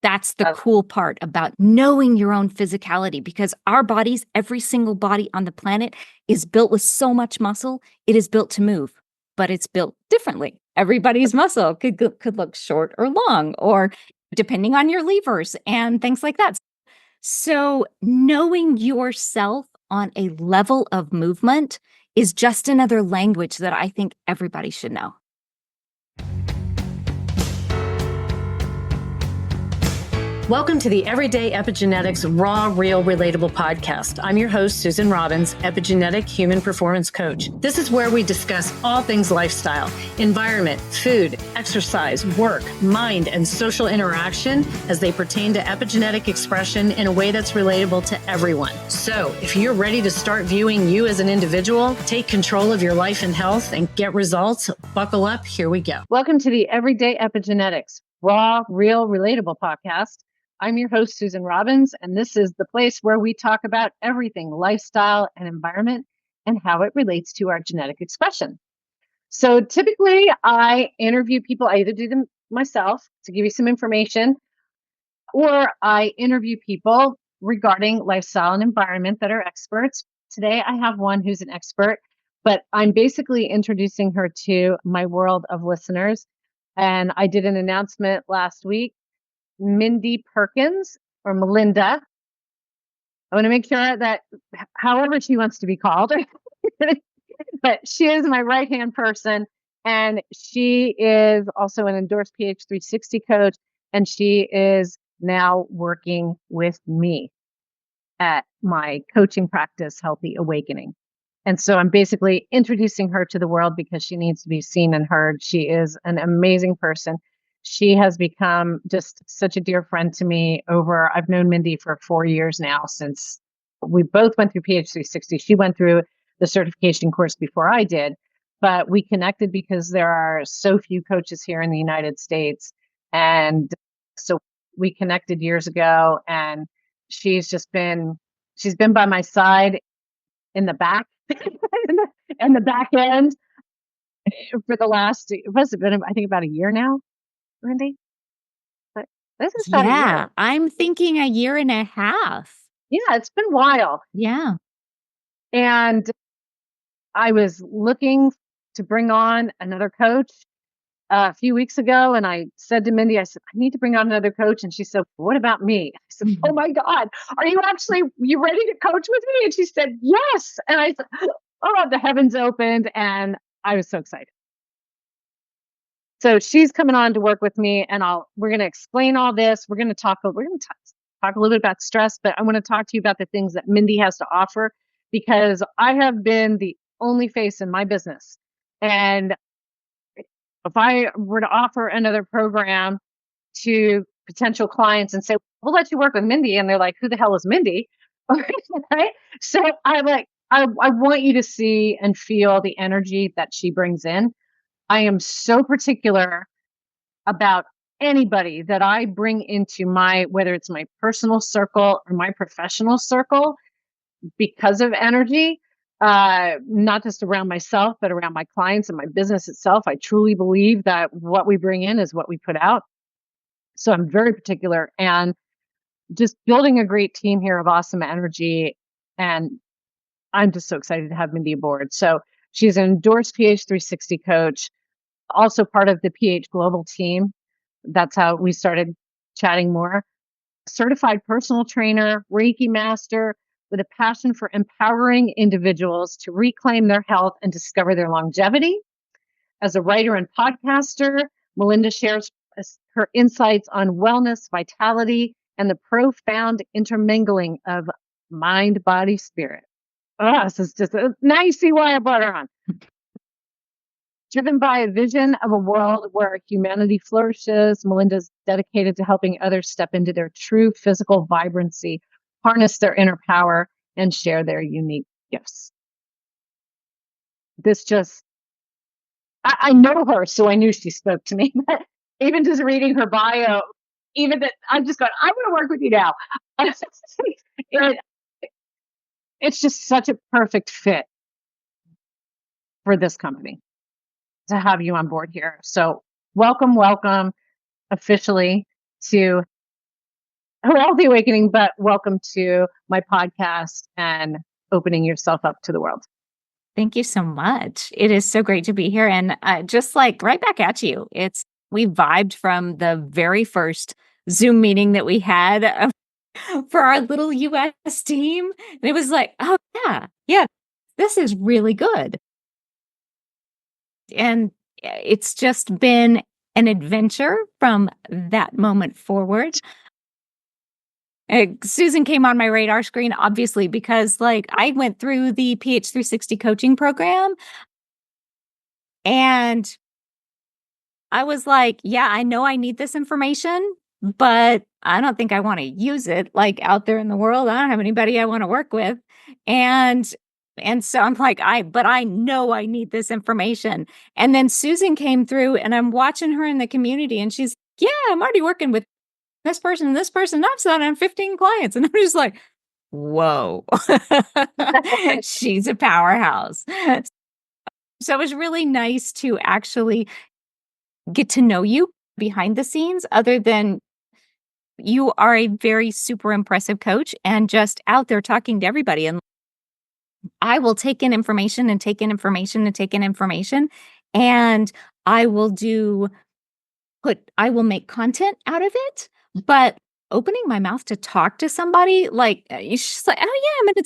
That's the cool part about knowing your own physicality, because our bodies, every single body on the planet, is built with so much muscle. It is built to move, but it's built differently. Everybody's muscle could look short or long, or depending on your levers and things like that. So knowing yourself on a level of movement is just another language that I think everybody should know. Welcome to the Everyday Epigenetics Raw, Real, Relatable podcast. I'm your host, Susan Robbins, Epigenetic Human Performance Coach. This is where we discuss all things lifestyle, environment, food, exercise, work, mind, and social interaction as they pertain to epigenetic expression in a way that's relatable to everyone. So if you're ready to start viewing you as an individual, take control of your life and health, and get results, buckle up. Here we go. Welcome to the Everyday Epigenetics Raw, Real, Relatable podcast. I'm your host, Susan Robbins, and this is the place where we talk about everything lifestyle and environment and how it relates to our genetic expression. So typically I interview people. I either do them myself to give you some information, or I interview people regarding lifestyle and environment that are experts. Today I have one who's an expert, but I'm basically introducing her to my world of listeners. And I did an announcement last week. Mindy Perkins, or Melinda. I want to make sure that however she wants to be called, but she is my right-hand person, and she is also an endorsed PH 360 coach, and she is now working with me at my coaching practice, Healthy Awakening. And so I'm basically introducing her to the world because she needs to be seen and heard. She is an amazing person. She has become just such a dear friend to me I've known Mindy for 4 years now, since we both went through PH 360. She went through the certification course before I did, but we connected because there are so few coaches here in the United States. And so we connected years ago, and she's been by my side in the back and the back end for the last, what's it been? I think about a year now. Mindy? But this is about a year. I'm thinking a year and a half. Yeah, it's been a while. Yeah. And I was looking to bring on another coach a few weeks ago. And I said to Mindy, I said, I need to bring on another coach. And she said, what about me? I said, oh my God, you ready to coach with me? And she said, yes. And I said, oh, the heavens opened. And I was so excited. So she's coming on to work with me, and we're going to explain all this. We're going to talk a little bit about stress, but I want to talk to you about the things that Mindy has to offer, because I have been the only face in my business. And if I were to offer another program to potential clients and say, we'll let you work with Mindy, and they're like, who the hell is Mindy? Right? So I want you to see and feel the energy that she brings in. I am so particular about anybody that I bring into whether it's my personal circle or my professional circle, because of energy, not just around myself, but around my clients and my business itself. I truly believe that what we bring in is what we put out. So I'm very particular, and just building a great team here of awesome energy. And I'm just so excited to have Mindy aboard. So she's an endorsed PH 360 coach, also part of the PH Global team. That's how we started chatting more. Certified personal trainer, Reiki Master, with a passion for empowering individuals to reclaim their health and discover their longevity. As a writer and podcaster, Melinda shares her insights on wellness, vitality, and the profound intermingling of mind, body, spirit. Oh, this is just, now you see why I brought her on. Driven by a vision of a world where humanity flourishes, Melinda's dedicated to helping others step into their true physical vibrancy, harness their inner power, and share their unique gifts. I know her, so I knew she spoke to me. Even just reading her bio, even that, I'm just going, I want to work with you now. It's just such a perfect fit for this company to have you on board here. So welcome officially to Healthy Awakening, but welcome to my podcast and opening yourself up to the world. Thank you so much. It is so great to be here. And just like right back at you, we vibed from the very first Zoom meeting that we had for our little US team. And it was like, oh, yeah, this is really good. And it's just been an adventure from that moment forward. Susan came on my radar screen, obviously, because I went through the PH360 coaching program and I was like, yeah, I know I need this information, but I don't think I want to use it out there in the world. I don't have anybody I want to work with. And so I'm like, but I know I need this information. And then Susan came through and I'm watching her in the community and she's, yeah, I'm already working with this person and this person. I've signed on 15 clients. And I'm just like, whoa, she's a powerhouse. So it was really nice to actually get to know you behind the scenes, other than you are a very super impressive coach and just out there talking to everybody. And I will take in information and take in information and take in information. And I will I will make content out of it. But opening my mouth to talk to somebody, it's just like, oh yeah,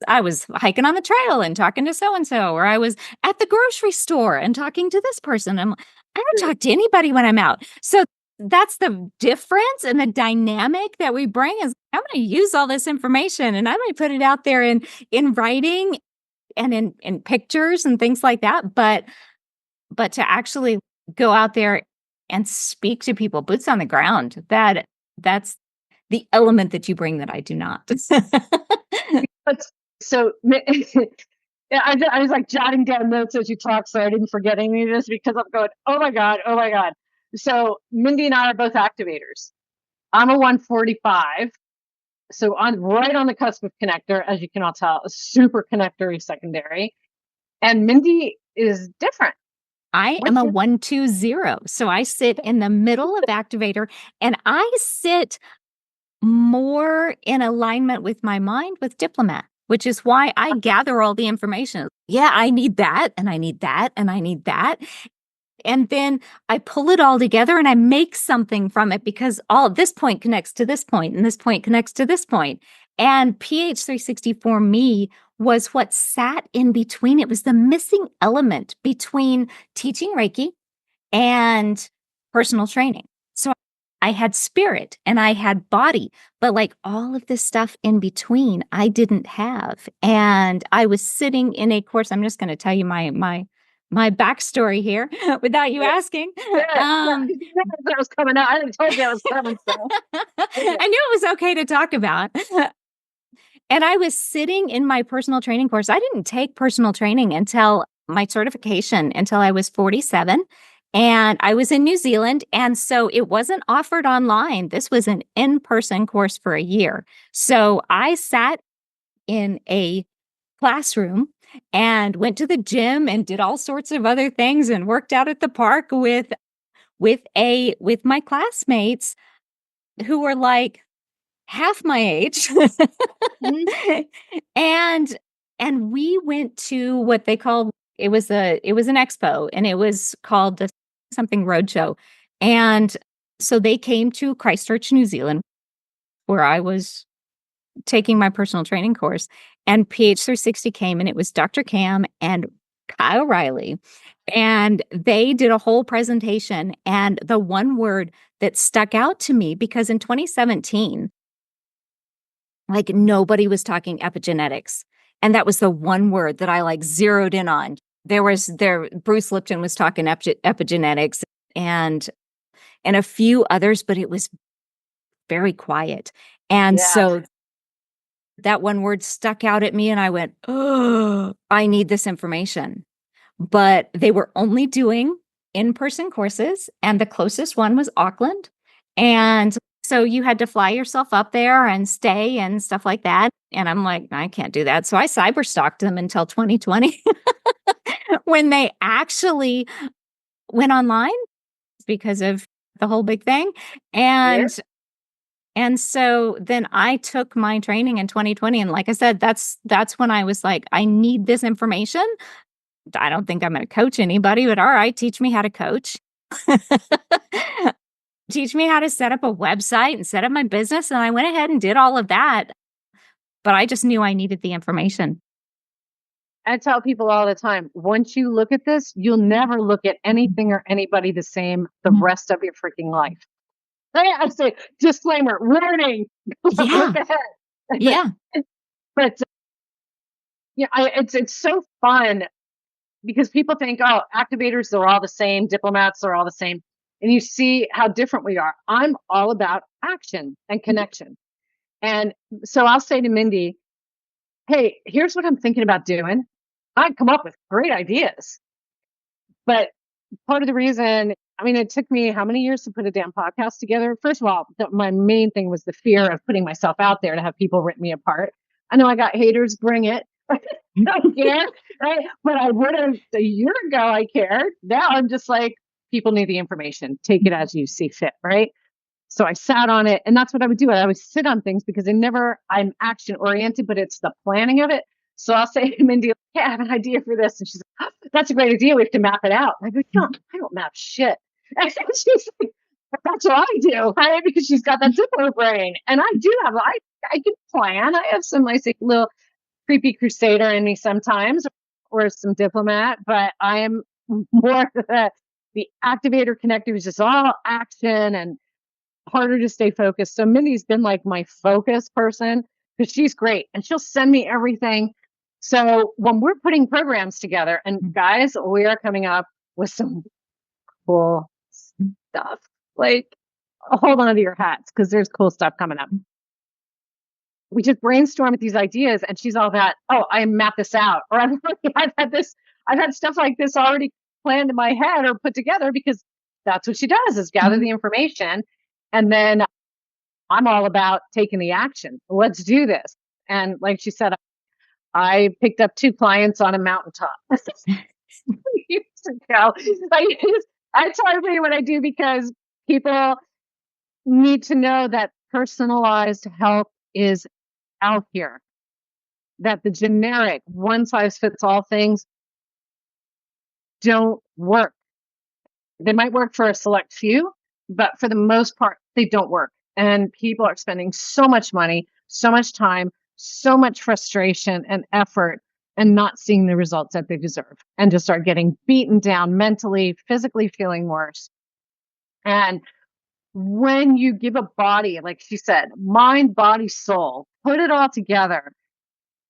I was hiking on the trail and talking to so-and-so, or I was at the grocery store and talking to this person. I don't talk to anybody when I'm out. So that's the difference and the dynamic that we bring is I'm going to use all this information and I'm going to put it out there in writing and in pictures and things like that. But to actually go out there and speak to people, boots on the ground, that's the element that you bring that I do not. So yeah, I was like jotting down notes as you talk, so I didn't forget any of this because I'm going, oh my God. So Mindy and I are both activators. I'm a 145. So I'm right on the cusp of connector, as you can all tell, a super connector secondary. And Mindy is different. I am a 120. So I sit in the middle of activator and I sit more in alignment with my mind with diplomat, which is why I gather all the information. Yeah, I need that and I need that and I need that. And then I pull it all together and I make something from it because all this point connects to this point and this point connects to this point. And PH360 for me was what sat in between. It was the missing element between teaching Reiki and personal training. So I had spirit and I had body, but all of this stuff in between, I didn't have. And I was sitting in a course. I'm just going to tell you my backstory here without you asking. That was coming out. I didn't told you I was coming. So. I knew it was okay to talk about. And I was sitting in my personal training course. I didn't take personal training until my certification until I was 47. And I was in New Zealand. And so it wasn't offered online. This was an in-person course for a year. So I sat in a classroom and went to the gym and did all sorts of other things and worked out at the park with my classmates who were like half my age. and we went to what they called it was an expo and it was called the something roadshow. And so they came to Christchurch, New Zealand, where I was taking my personal training course, and PH360 came and it was Dr. Cam and Kyle Riley. And they did a whole presentation. And the one word that stuck out to me, because in 2017, nobody was talking epigenetics. And that was the one word that I zeroed in on. Bruce Lipton was talking epigenetics and a few others, but it was very quiet. And so that one word stuck out at me and I went, oh, I need this information. But they were only doing in-person courses and the closest one was Auckland. And so you had to fly yourself up there and stay and stuff like that. And I'm like, I can't do that. So I cyber stalked them until 2020 when they actually went online because of the whole big thing. And And so then I took my training in 2020. And like I said, that's when I was like, I need this information. I don't think I'm going to coach anybody, but all right, teach me how to coach. Teach me how to set up a website and set up my business. And I went ahead and did all of that. But I just knew I needed the information. I tell people all the time, once you look at this, you'll never look at anything or anybody the same the rest of your freaking life. I say, disclaimer, warning, Yeah. look ahead. Yeah. But yeah, it's so fun because people think, oh, activators, they're all the same, diplomats are all the same. And you see how different we are. I'm all about action and connection. And so I'll say to Mindy, hey, here's what I'm thinking about doing. I come up with great ideas. But part of the reason, I mean, it took me how many years to put a damn podcast together? First of all, my main thing was the fear of putting myself out there to have people rip me apart. I know I got haters, bring it. I can't, right? But I would have a year ago, I cared. Now I'm just like, people need the information. Take it as you see fit, right? So I sat on it, and that's what I would do. I always sit on things because I'm action oriented, but it's the planning of it. So I'll say to Mindy, hey, I have an idea for this. And she's like, oh, that's a great idea. We have to map it out. And I go, no, I don't map shit. And she's like, that's what I do, right? Because she's got that Diplo brain. And I can plan. I have some like little creepy crusader in me sometimes, or some diplomat, but I am more the activator connector, which is all action and harder to stay focused. So Mindy's been like my focus person because she's great and she'll send me everything. So when we're putting programs together, and guys, we are coming up with some cool stuff. Like, hold on to your hats because there's cool stuff coming up. We just brainstorm with these ideas, and she's all about, oh, I map this out, or I've had stuff like this already planned in my head or put together because that's what she does is gather the information. And then I'm all about taking the action. Let's do this. And like she said, I picked up 2 clients on a mountaintop years ago. I tell everybody what I do because people need to know that personalized health is out here, that the generic one size fits all things don't work. They might work for a select few, but for the most part, they don't work. And people are spending so much money, so much time, so much frustration and effort and not seeing the results that they deserve and just start getting beaten down mentally, physically feeling worse. And when you give a body, like she said, mind, body, soul, put it all together,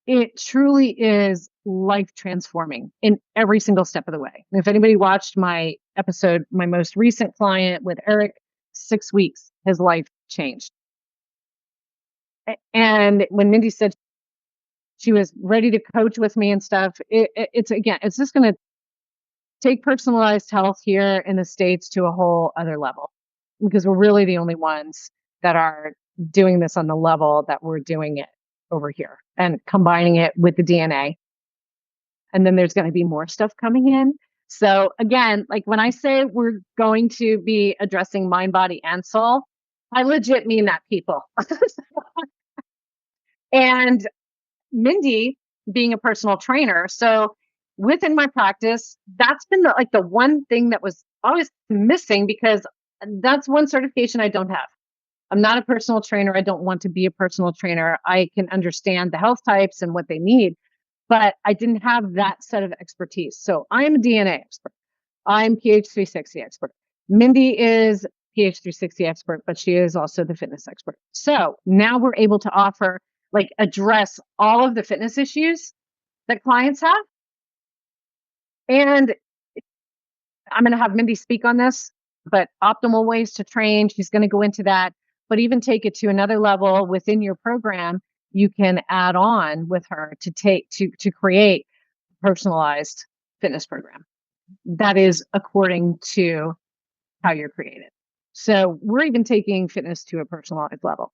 it truly is life transforming in every single step of the way. If anybody watched my episode, my most recent client with Eric, 6 weeks, his life changed. And when Mindy said she was ready to coach with me and stuff, it's just going to take personalized health here in the States to a whole other level because we're really the only ones that are doing this on the level that we're doing it over here and combining it with the DNA. And then there's going to be more stuff coming in. So again, like when I say we're going to be addressing mind, body, and soul, I legit mean that, people. And Mindy being a personal trainer. So within my practice, that's been the one thing that was always missing because that's one certification I don't have. I'm not a personal trainer. I don't want to be a personal trainer. I can understand the health types and what they need, but I didn't have that set of expertise. So I'm a DNA expert. I'm PH360 expert. Mindy is PH360 expert, but she is also the fitness expert. So now we're able to offer, address all of the fitness issues that clients have. And I'm going to have Mindy speak on this, but optimal ways to train, she's going to go into that, but even take it to another level within your program. You can add on with her to create a personalized fitness program that is according to how you're created. So we're even taking fitness to a personalized level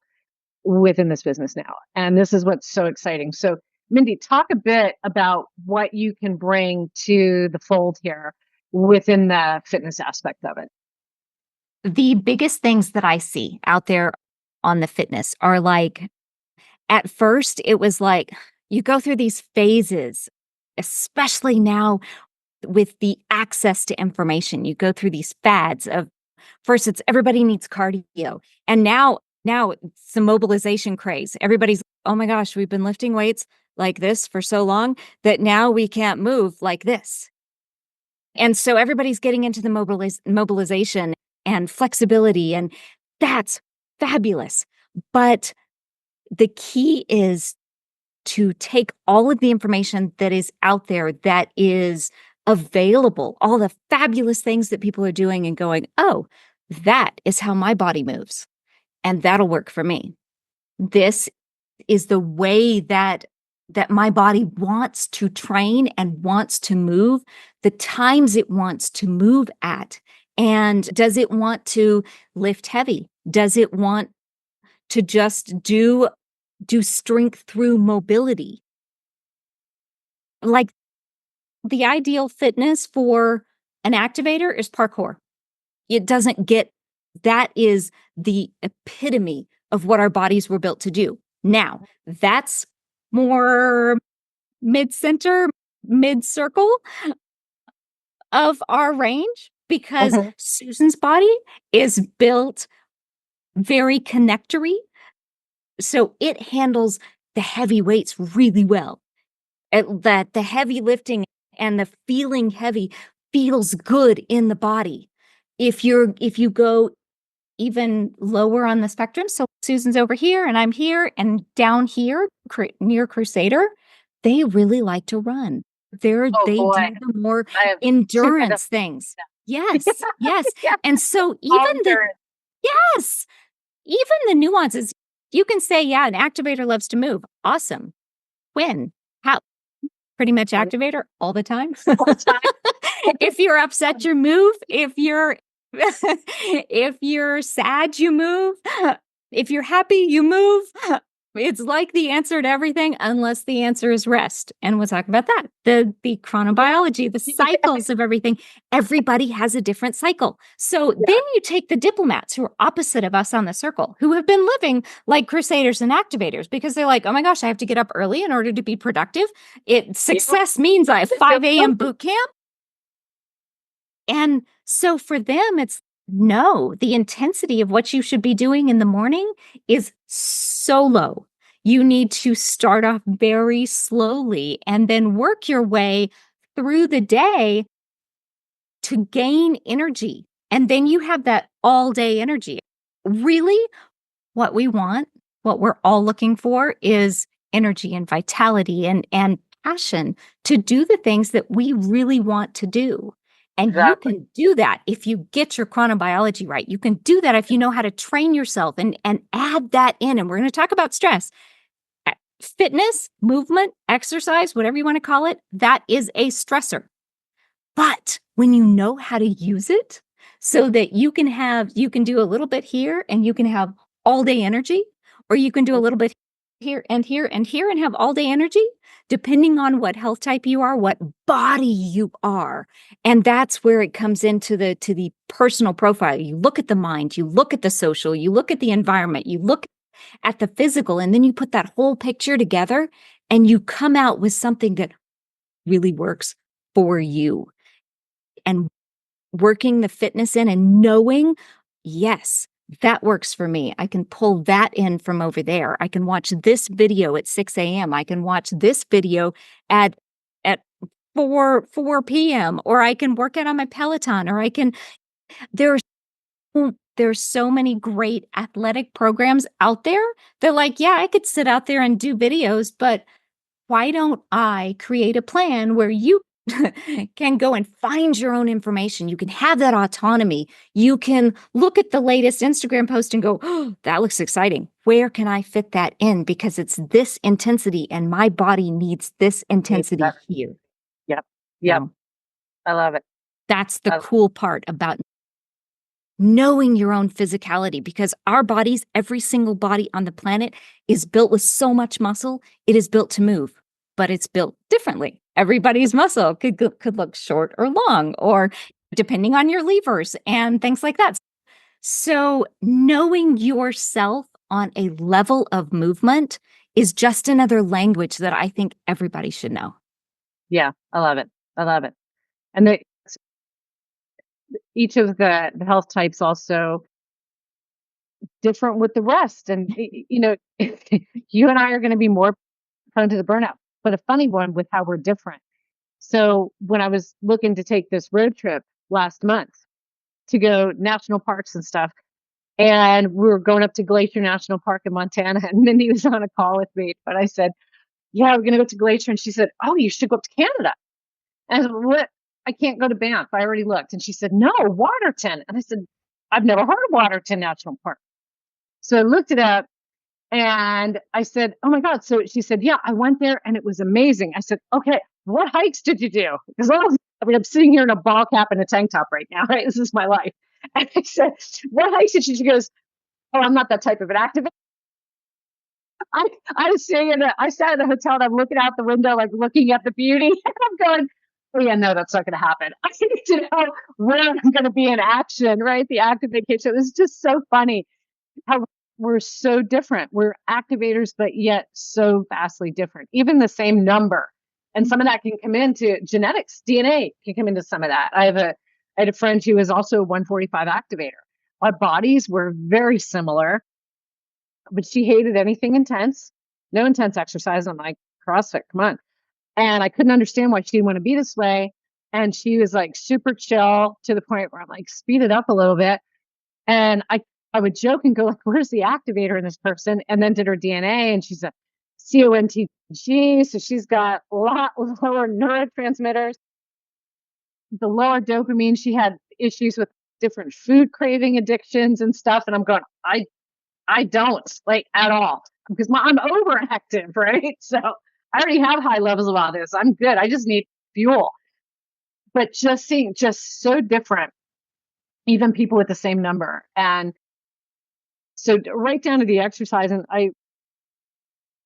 within this business now. And this is what's so exciting. So Mindy, talk a bit about what you can bring to the fold here within the fitness aspect of it. The biggest things that I see out there on the fitness are like, at first, it was like you go through these phases, especially now with the access to information. You go through these fads of first it's everybody needs cardio. And now it's the mobilization craze. Everybody's, oh my gosh, we've been lifting weights like this for so long that now we can't move like this. And so everybody's getting into the mobilization and flexibility, and that's fabulous. But the key is to take all of the information that is out there that is available, all the fabulous things that people are doing and going, oh, that is how my body moves. And that'll work for me. This is the way that my body wants to train and wants to move, the times it wants to move at. And does it want to lift heavy? Does it want to just do strength through mobility? Like the ideal fitness for an activator is parkour. It doesn't get, that is the epitome of what our bodies were built to do. Now, that's more mid-center, mid-circle of our range because Susan's body is built very connectory. So it handles the heavy weights really well. That the heavy lifting and the feeling heavy feels good in the body. If you go even lower on the spectrum, so Susan's over here and I'm here and down here near Crusader, they really like to run. They do the more endurance things. Yes, yes. And so even the nuances, you can say, yeah, an activator loves to move. Awesome. When? How? Pretty much activator all the time. If you're upset, you move. If you're sad, you move. If you're happy, you move. It's like the answer to everything, unless the answer is rest. And we'll talk about that. The chronobiology, the cycles of everything. Everybody has a different cycle. So then you take the diplomats who are opposite of us on the circle, who have been living like crusaders and activators because they're like, oh my gosh, I have to get up early in order to be productive. Success means I have 5 a.m. boot camp. And so for them, it's no, the intensity of what you should be doing in the morning is so low. You need to start off very slowly and then work your way through the day to gain energy. And then you have that all day energy. Really, what we want, what we're all looking for is energy and vitality and passion to do the things that we really want to do. And you can do that if you get your chronobiology right. You can do that if you know how to train yourself and add that in. And we're going to talk about stress. Fitness, movement, exercise, whatever you want to call it, that is a stressor. But when you know how to use it so that you can do a little bit here and you can have all day energy, or you can do a little bit here and here and here and have all day energy, depending on what health type you are, what body you are. And that's where it comes into the personal profile. You look at the mind, you look at the social, you look at the environment, you look at the physical, and then you put that whole picture together and you come out with something that really works for you. And working the fitness in and knowing, yes, that works for me. I can pull that in from over there. I can watch this video at 6 a.m. I can watch this video at 4 p.m. Or I can work out on my Peloton, or there's so many great athletic programs out there. They're like, yeah, I could sit out there and do videos, but why don't I create a plan where you can go and find your own information. You can have that autonomy. You can look at the latest Instagram post and go, oh, that looks exciting. Where can I fit that in? Because it's this intensity and my body needs this intensity here. Yep. I love it. That's the cool part about knowing your own physicality, because our bodies, every single body on the planet is built with so much muscle. It is built to move, but it's built differently. Everybody's muscle could look short or long, or depending on your levers and things like that. So knowing yourself on a level of movement is just another language that I think everybody should know. Yeah, I love it. I love it. And each of the health types also different with the rest. And, you and I are going to be more prone to the burnout, but a funny one with how we're different. So when I was looking to take this road trip last month to go national parks and stuff, and we were going up to Glacier National Park in Montana, and Mindy was on a call with me, but I said, yeah, we're going to go to Glacier. And she said, oh, you should go up to Canada. And I said, what? I can't go to Banff. I already looked. And she said, no, Waterton. And I said, I've never heard of Waterton National Park. So I looked it up and I said, oh my God. So she said, yeah, I went there and it was amazing. I said, okay, what hikes did you do? Because I'm sitting here in a ball cap and a tank top right now, right? This is my life. And I said, what hikes did you do? She goes, oh, I'm not that type of an activist. I was sitting I sat in the hotel and I'm looking out the window, like looking at the beauty. And I'm going, oh yeah, no, that's not going to happen. I need to know where I'm going to be in action, right? The activation. It was just so funny how we're so different. We're activators, but yet so vastly different. Even the same number. And some of that can come into genetics. DNA can come into some of that. I had a friend who was also a 145 activator. Our bodies were very similar, but she hated anything intense, no intense exercise. I'm like, CrossFit, come on. And I couldn't understand why she didn't want to be this way. And she was like super chill to the point where I'm like, speed it up a little bit. And I would joke and go like, where's the activator in this person? And then did her DNA and she's a CONTG. So she's got a lot lower neurotransmitters, the lower dopamine. She had issues with different food craving addictions and stuff. And I'm going, I don't like at all because I'm overactive, right? So I already have high levels of all this. I'm good. I just need fuel. But just seeing just so different, even people with the same number. And so right down to the exercise, and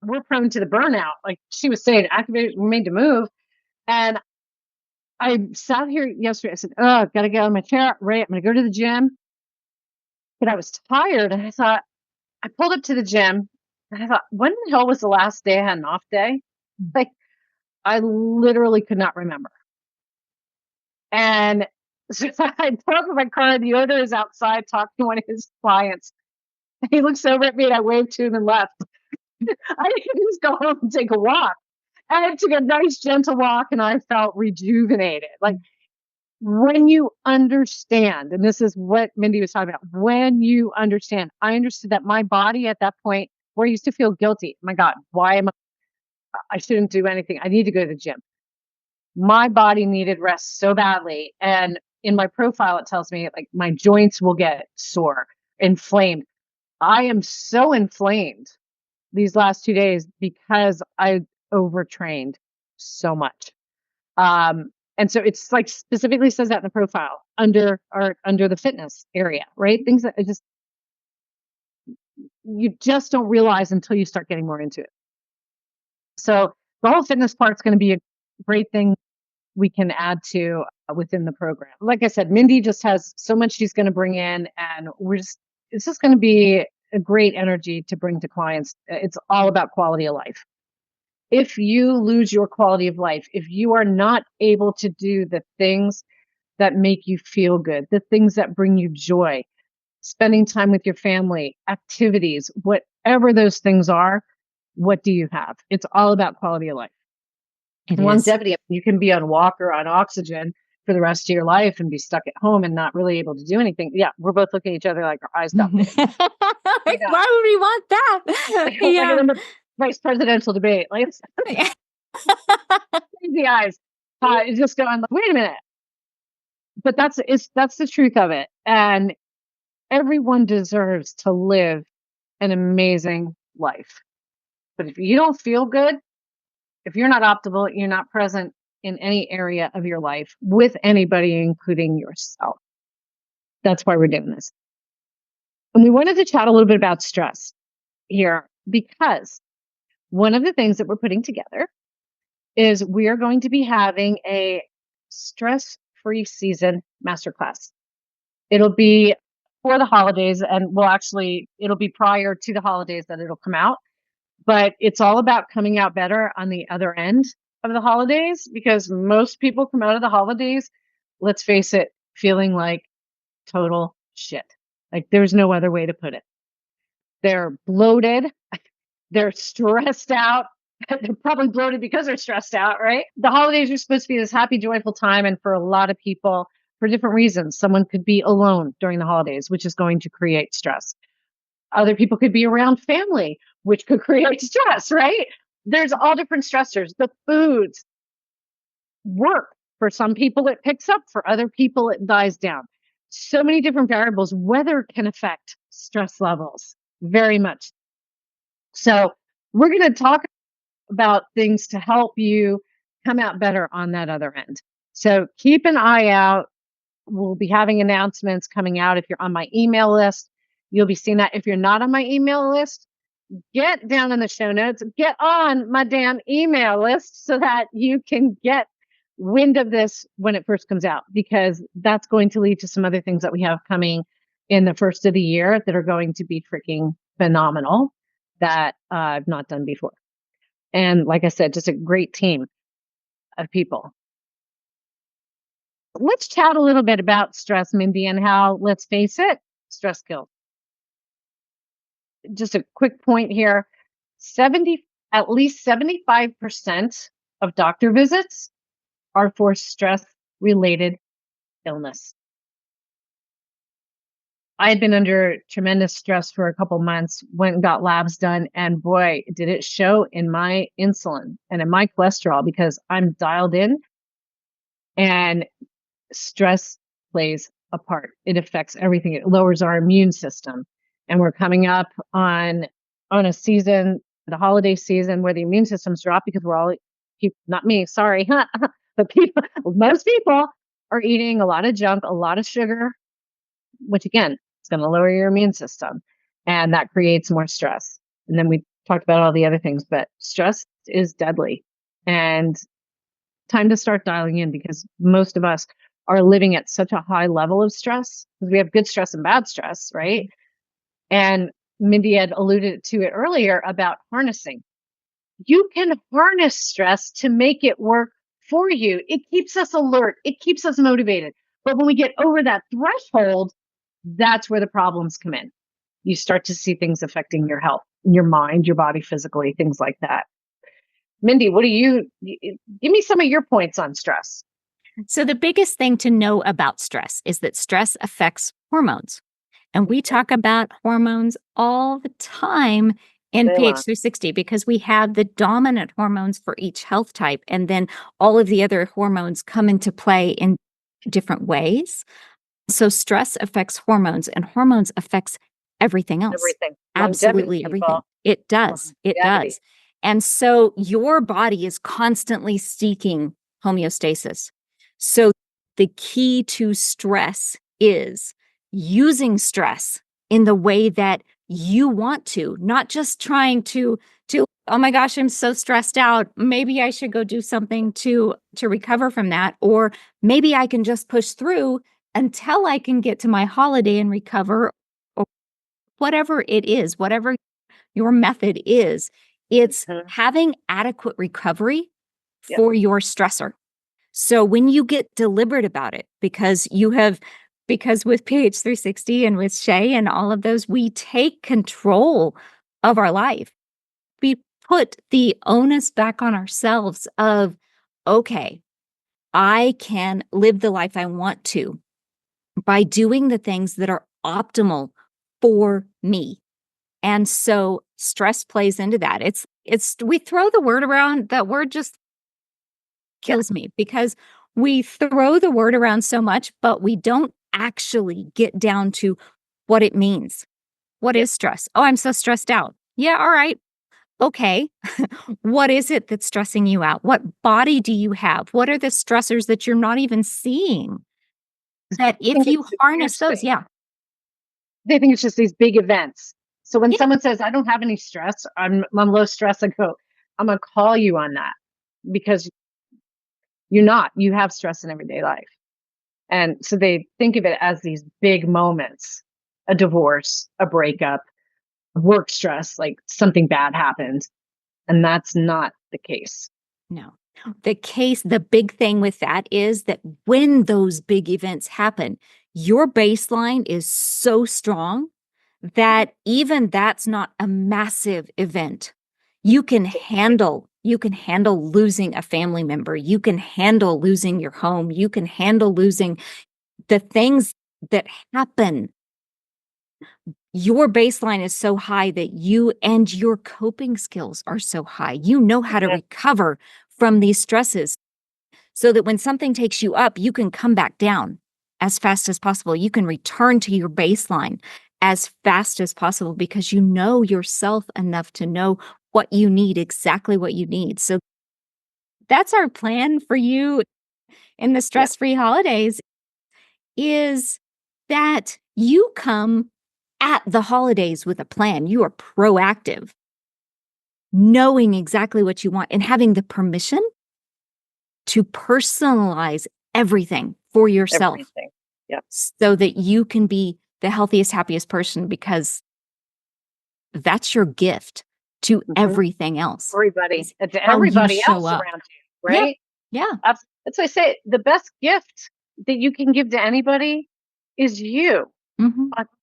we're prone to the burnout. Like she was saying, activators were made to move. And I sat here yesterday. I said, oh, got to get out of my chair. Right. I'm going to go to the gym. But I was tired. And I thought, I pulled up to the gym. And I thought, when the hell was the last day I had an off day? Like, I literally could not remember. And so I parked my car. The owner is outside talking to one of his clients. He looks over at me and I waved to him and left. I didn't just go home and take a walk. I took a nice, gentle walk and I felt rejuvenated. Like when you understand, and this is what Mindy was talking about, when you understand, I understood that my body at that point where I used to feel guilty. My God, I shouldn't do anything. I need to go to the gym. My body needed rest so badly. And in my profile, it tells me like my joints will get sore, inflamed. I am so inflamed these last 2 days because I overtrained so much. And so it's like specifically says that in the profile under the fitness area, right? Things that you just don't realize until you start getting more into it. So the whole fitness part is going to be a great thing we can add to within the program. Like I said, Mindy just has so much she's going to bring in, and it's just going to be a great energy to bring to clients. It's all about quality of life. If you lose your quality of life, if you are not able to do the things that make you feel good, the things that bring you joy, spending time with your family, activities, whatever those things are, what do you have? It's all about quality of life. Longevity. You can be on walker on oxygen for the rest of your life and be stuck at home and not really able to do anything. Yeah, we're both looking at each other like our eyes got big. Like, why would we want that? Yeah. Like a vice presidential debate. Like crazy eyes. It's just going like, wait a minute. But that's the truth of it. And everyone deserves to live an amazing life. But if you don't feel good, if you're not optimal, you're not present in any area of your life with anybody, including yourself. That's why we're doing this. And we wanted to chat a little bit about stress here because one of the things that we're putting together is we are going to be having a stress-free season masterclass. It'll be for the holidays, and it'll be prior to the holidays that it'll come out. But it's all about coming out better on the other end of the holidays, because most people come out of the holidays, let's face it, feeling like total shit. Like there's no other way to put it. They're bloated. They're stressed out. They're probably bloated because they're stressed out, right? The holidays are supposed to be this happy, joyful time. And for a lot of people, for different reasons, someone could be alone during the holidays, which is going to create stress. Other people could be around family, which could create stress, right? There's all different stressors. The foods, work. For some people, it picks up. For other people, it dies down. So many different variables. Weather can affect stress levels very much. So we're going to talk about things to help you come out better on that other end. So keep an eye out. We'll be having announcements coming out. If you're on my email list, you'll be seeing that. If you're not on my email list, get down in the show notes, get on my damn email list so that you can get wind of this when it first comes out, because that's going to lead to some other things that we have coming in the first of the year that are going to be freaking phenomenal that I've not done before. And like I said, just a great team of people. Let's chat a little bit about stress, Mindy, and how, let's face it, stress kills. Just a quick point here. At least 75% of doctor visits are for stress-related illness. I had been under tremendous stress for a couple months, went and got labs done, and boy, did it show in my insulin and in my cholesterol, because I'm dialed in, and stress plays a part. It affects everything. It lowers our immune system. And we're coming up on a season, the holiday season, where the immune systems drop because we're all, not me, sorry, but most people are eating a lot of junk, a lot of sugar, which again, it's going to lower your immune system. And that creates more stress. And then we talked about all the other things, but stress is deadly. And time to start dialing in, because most of us are living at such a high level of stress, because we have good stress and bad stress, right? And Mindy had alluded to it earlier about harnessing. You can harness stress to make it work for you. It keeps us alert. It keeps us motivated. But when we get over that threshold, that's where the problems come in. You start to see things affecting your health, your mind, your body, physically, things like that. Mindy, give me some of your points on stress. So the biggest thing to know about stress is that stress affects hormones. And we talk about hormones all the time in PH 360, because we have the dominant hormones for each health type. And then all of the other hormones come into play in different ways. So stress affects hormones, and hormones affects everything else. Everything. Absolutely everything. It does. It does. And so your body is constantly seeking homeostasis. So the key to stress is using stress in the way that you want to, not just trying to, oh my gosh, I'm so stressed out. Maybe I should go do something to recover from that. Or maybe I can just push through until I can get to my holiday and recover, or whatever it is, whatever your method is. It's having adequate recovery for your stressor. So when you get deliberate about it, because with PH 360 and with Shay and all of those, we take control of our life. We put the onus back on ourselves of, okay, I can live the life I want to by doing the things that are optimal for me. And so stress plays into that. We throw the word around, that word just kills me, because we throw the word around so much, but we don't actually get down to what it means. What is stress? Oh, I'm so stressed out. Yeah, all right. Okay. What is it that's stressing you out? What body do you have? What are the stressors that you're not even seeing? That if you harness those, they think it's just these big events. So when someone says, I don't have any stress, I'm low stress, I go, I'm going to call you on that, because you have stress in everyday life. And so they think of it as these big moments. a divorce, a breakup, work stress, like something bad happened. And that's not the case. No. The big thing with that is that when those big events happen, your baseline is so strong that even that's not a massive event. You can handle losing a family member. You can handle losing your home. You can handle losing the things that happen. Your baseline is so high that you and your coping skills are so high. You know how to recover from these stresses so that when something takes you up, you can come back down as fast as possible. You can return to your baseline as fast as possible because you know yourself enough to know what you need, exactly what you need. So that's our plan for you in the stress-free holidays, is that you come at the holidays with a plan. You are proactive, knowing exactly what you want and having the permission to personalize everything for yourself. Everything. Yep. So that you can be the healthiest, happiest person, because that's your gift to everything else. Everybody else up around you, right? Yeah. That's why I say the best gift that you can give to anybody is you,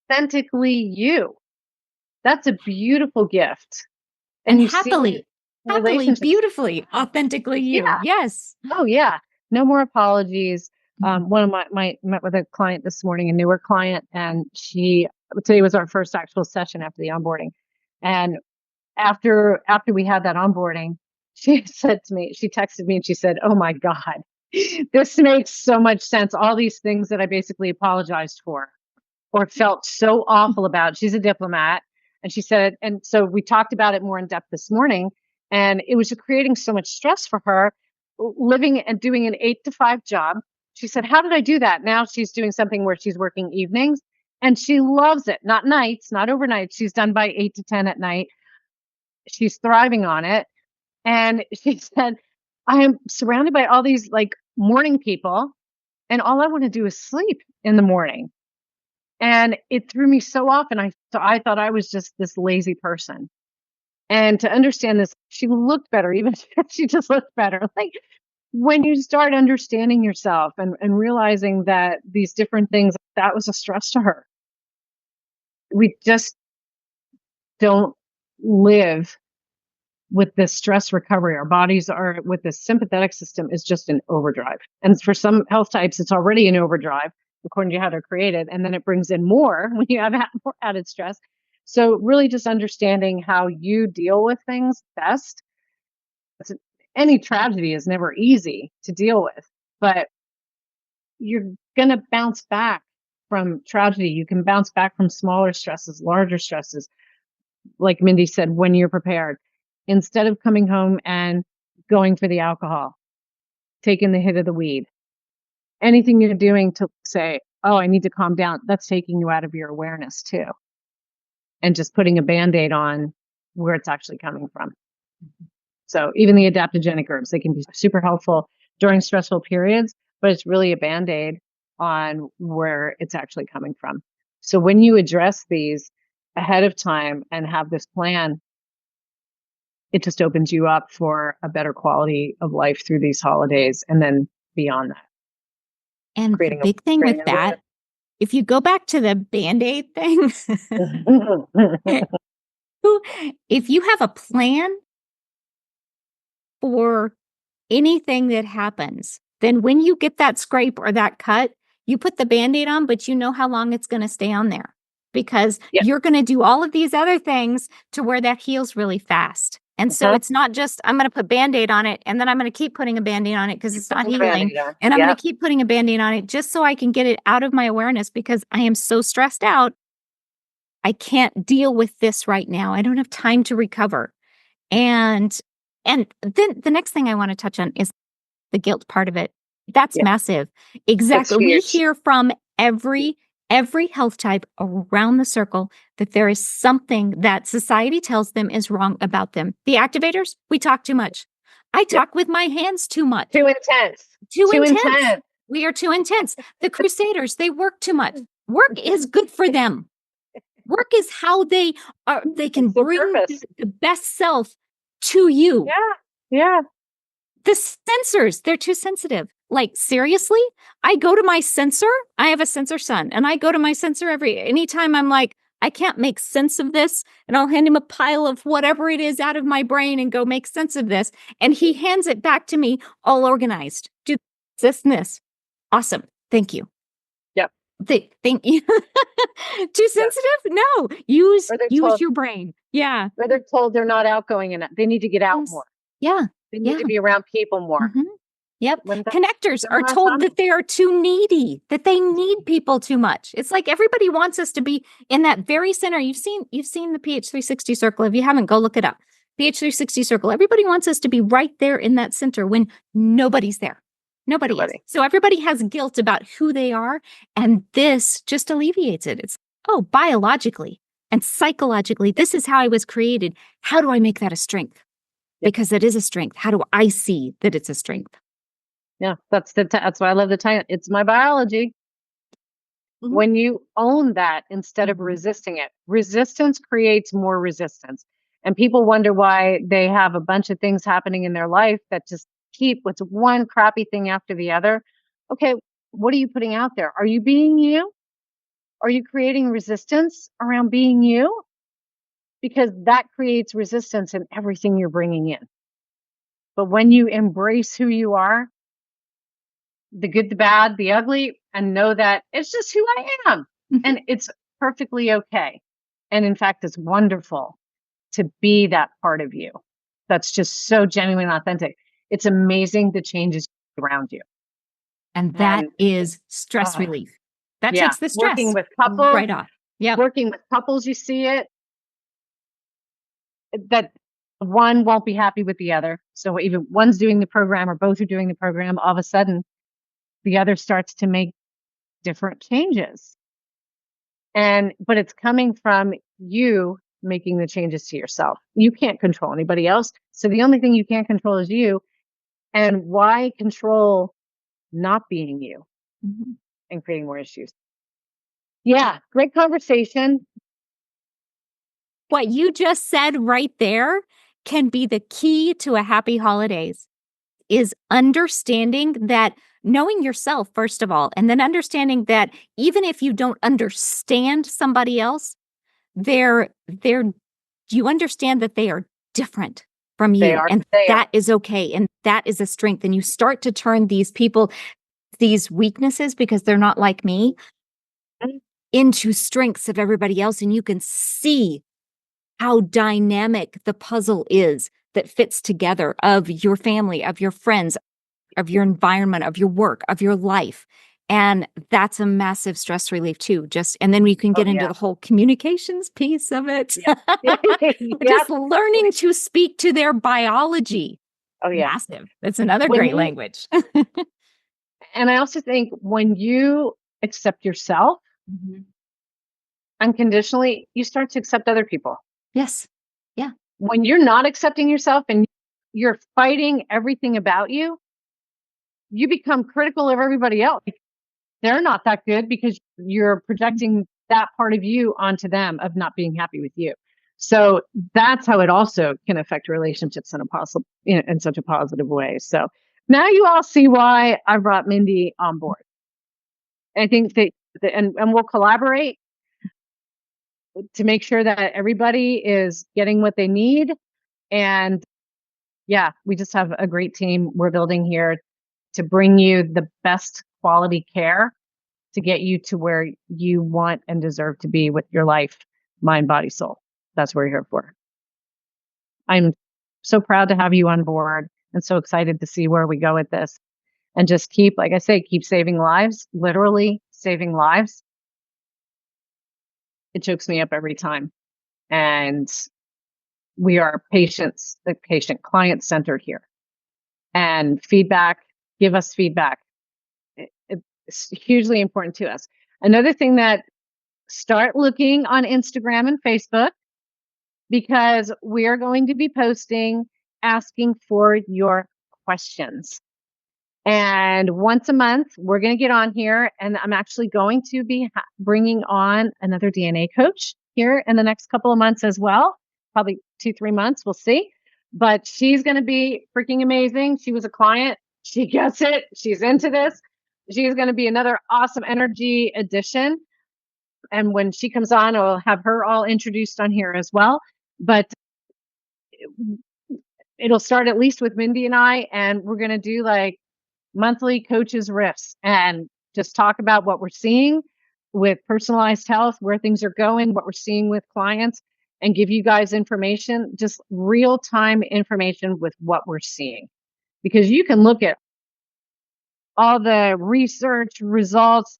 authentically you. That's a beautiful gift. And you happily, beautifully, authentically you. Yeah. Yes. Oh yeah. No more apologies. One of my met with a client this morning, a newer client, and today was our first actual session after the onboarding. And after we had that onboarding, she said to me, she texted me and she said, "Oh my God, this makes so much sense. All these things that I basically apologized for or felt so awful about." She's a diplomat. And she said, and so we talked about it more in depth this morning, and it was creating so much stress for her living and doing an 8 to 5 job. She said, "How did I do that?" Now she's doing something where she's working evenings and she loves it. Not nights, not overnight. She's done by 8 to 10 at night. She's thriving on it. And she said, "I am surrounded by all these like morning people, and all I want to do is sleep in the morning." And it threw me so off. And I thought I was just this lazy person. And to understand this, she looked better, even she just looked better. Like when you start understanding yourself and realizing that these different things, that was a stress to her. We just don't live with this stress recovery. Our bodies are with this sympathetic system is just in overdrive. And for some health types, it's already in overdrive according to how they're created. And then it brings in more when you have more added stress. So really just understanding how you deal with things best. Any tragedy is never easy to deal with, but you're going to bounce back from tragedy. You can bounce back from smaller stresses, larger stresses. Like Mindy said, when you're prepared, instead of coming home and going for the alcohol, taking the hit of the weed, anything you're doing to say, "Oh, I need to calm down," that's taking you out of your awareness too. And just putting a Band-Aid on where it's actually coming from. So even the adaptogenic herbs, they can be super helpful during stressful periods, but it's really a Band-Aid on where it's actually coming from. So when you address these ahead of time and have this plan, it just opens you up for a better quality of life through these holidays and then beyond that. And the big thing with that, if you go back to the Band-Aid thing, if you have a plan for anything that happens, then when you get that scrape or that cut, you put the Band-Aid on, but you know how long it's going to stay on there because you're going to do all of these other things to where that heals really fast. And so it's not just, I'm going to put Band-Aid on it and then I'm going to keep putting a Band-Aid on it because it's not healing. And I'm going to keep putting a Band-Aid on it just so I can get it out of my awareness because I am so stressed out. I can't deal with this right now. I don't have time to recover. And then the next thing I want to touch on is the guilt part of it. That's massive. Exactly. We hear from every health type around the circle that there is something that society tells them is wrong about them. The activators, we talk too much. I talk with my hands too much. Too intense. Too intense. We are too intense. The crusaders, they work too much. Work is good for them. Work is how they can bring the best self to you. Yeah. Yeah. The sensors, they're too sensitive. Like, seriously? I go to my sensor. I have a sensor son, and I go to my sensor anytime I'm like, I can't make sense of this, and I'll hand him a pile of whatever it is out of my brain and go make sense of this. And he hands it back to me all organized. Do this. Awesome. Thank you. Yep. Thank you. Too sensitive? No. Use your brain. Yeah. Or they're told they're not outgoing enough. They need to get out more. Yeah. They need to be around people more. Mm-hmm. Yep. Connectors are told that they are too needy, that they need people too much. It's like everybody wants us to be in that very center. You've seen the PH360 circle. If you haven't, go look it up. PH360 circle. Everybody wants us to be right there in that center when nobody's there. Nobody is. So everybody has guilt about who they are. And this just alleviates it. It's, biologically and psychologically, this is how I was created. How do I make that a strength? Because it is a strength. How do I see that it's a strength? Yeah, that's why I love the title. It's my biology. Mm-hmm. When you own that instead of resisting it, resistance creates more resistance. And people wonder why they have a bunch of things happening in their life that just keep what's one crappy thing after the other. Okay, what are you putting out there? Are you being you? Are you creating resistance around being you? Because that creates resistance in everything you're bringing in. But when you embrace who you are, the good, the bad, the ugly, and know that it's just who I am. Mm-hmm. And it's perfectly okay. And in fact, it's wonderful to be that part of you. That's just so genuine and authentic. It's amazing the changes around you. And that is stress relief. That takes the stress working with couples, right off. Yeah. Working with couples, you see it. That one won't be happy with the other. So even one's doing the program or both are doing the program, all of a sudden the other starts to make different changes. But it's coming from you making the changes to yourself. You can't control anybody else. So the only thing you can't control is you. And why control not being you and creating more issues? Yeah, great conversation. What you just said right there can be the key to a happy holidays, is understanding that, knowing yourself, first of all, and then understanding that even if you don't understand somebody else, you understand that they are different from you. That is okay. And that is a strength. And you start to turn these people, these weaknesses, because they're not like me, into strengths of everybody else. And you can see how dynamic the puzzle is that fits together, of your family, of your friends, of your environment, of your work, of your life. And that's a massive stress relief too. And then we can get into the whole communications piece of it. Just learning to speak to their biology. Oh yeah. Massive. That's another great language. And I also think when you accept yourself unconditionally, you start to accept other people. Yes. Yeah. When you're not accepting yourself and you're fighting everything about you, you become critical of everybody else. They're not that good because you're projecting that part of you onto them of not being happy with you. So that's how it also can affect relationships in such a positive way. So now you all see why I brought Mindy on board. I think that, and we'll collaborate to make sure that everybody is getting what they need. And yeah, we just have a great team we're building here to bring you the best quality care to get you to where you want and deserve to be with your life, mind, body, soul. That's what we're here for. I'm so proud to have you on board and so excited to see where we go with this. And just keep, like I say, keep saving lives, literally saving lives. It chokes me up every time. And we are patient client centered here. And feedback, give us feedback. It's hugely important to us. Another thing that, start looking on Instagram and Facebook, because we are going to be posting, asking for your questions. And once a month, we're going to get on here, and I'm actually going to be bringing on another DNA coach here in the next couple of months as well. Probably 2-3 months. We'll see. But she's going to be freaking amazing. She was a client. She gets it. She's into this. She's going to be another awesome energy addition. And when she comes on, I'll have her all introduced on here as well. But it'll start at least with Mindy and I, and we're going to do like monthly coaches riffs and just talk about what we're seeing with personalized health, where things are going, what we're seeing with clients, and give you guys information, just real time information with what we're seeing. Because you can look at all the research results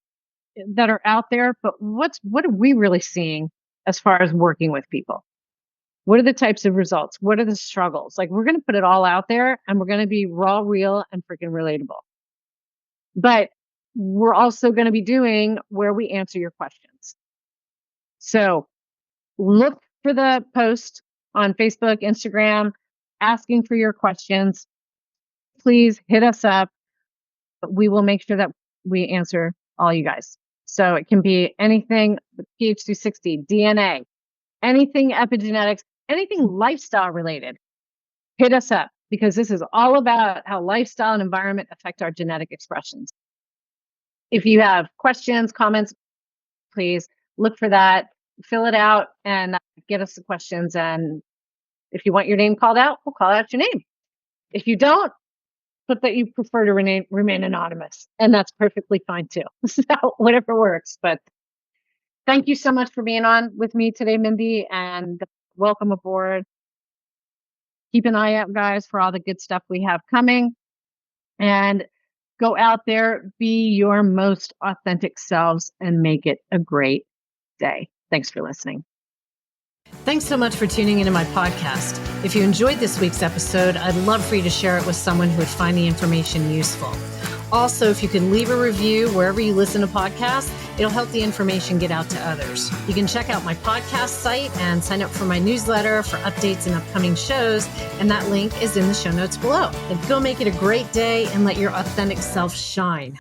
that are out there, but what are we really seeing as far as working with people? What are the types of results? What are the struggles? Like, we're going to put it all out there, and we're going to be raw, real, and freaking relatable. But we're also going to be doing where we answer your questions. So look for the post on Facebook, Instagram, asking for your questions. Please hit us up. We will make sure that we answer all you guys. So it can be anything, pH260, DNA, anything epigenetics, anything lifestyle related. Hit us up, because this is all about how lifestyle and environment affect our genetic expressions. If you have questions, comments, please look for that, fill it out, and get us the questions. And if you want your name called out, we'll call out your name. If you don't, put that you prefer to remain anonymous, and that's perfectly fine too. So whatever works. But thank you so much for being on with me today, Mindy, and welcome aboard. Keep an eye out, guys, for all the good stuff we have coming. And go out there, be your most authentic selves, and make it a great day. Thanks for listening. Thanks so much for tuning into my podcast. If you enjoyed this week's episode, I'd love for you to share it with someone who would find the information useful. Also, if you can leave a review wherever you listen to podcasts, it'll help the information get out to others. You can check out my podcast site and sign up for my newsletter for updates and upcoming shows, and that link is in the show notes below. And go make it a great day and let your authentic self shine.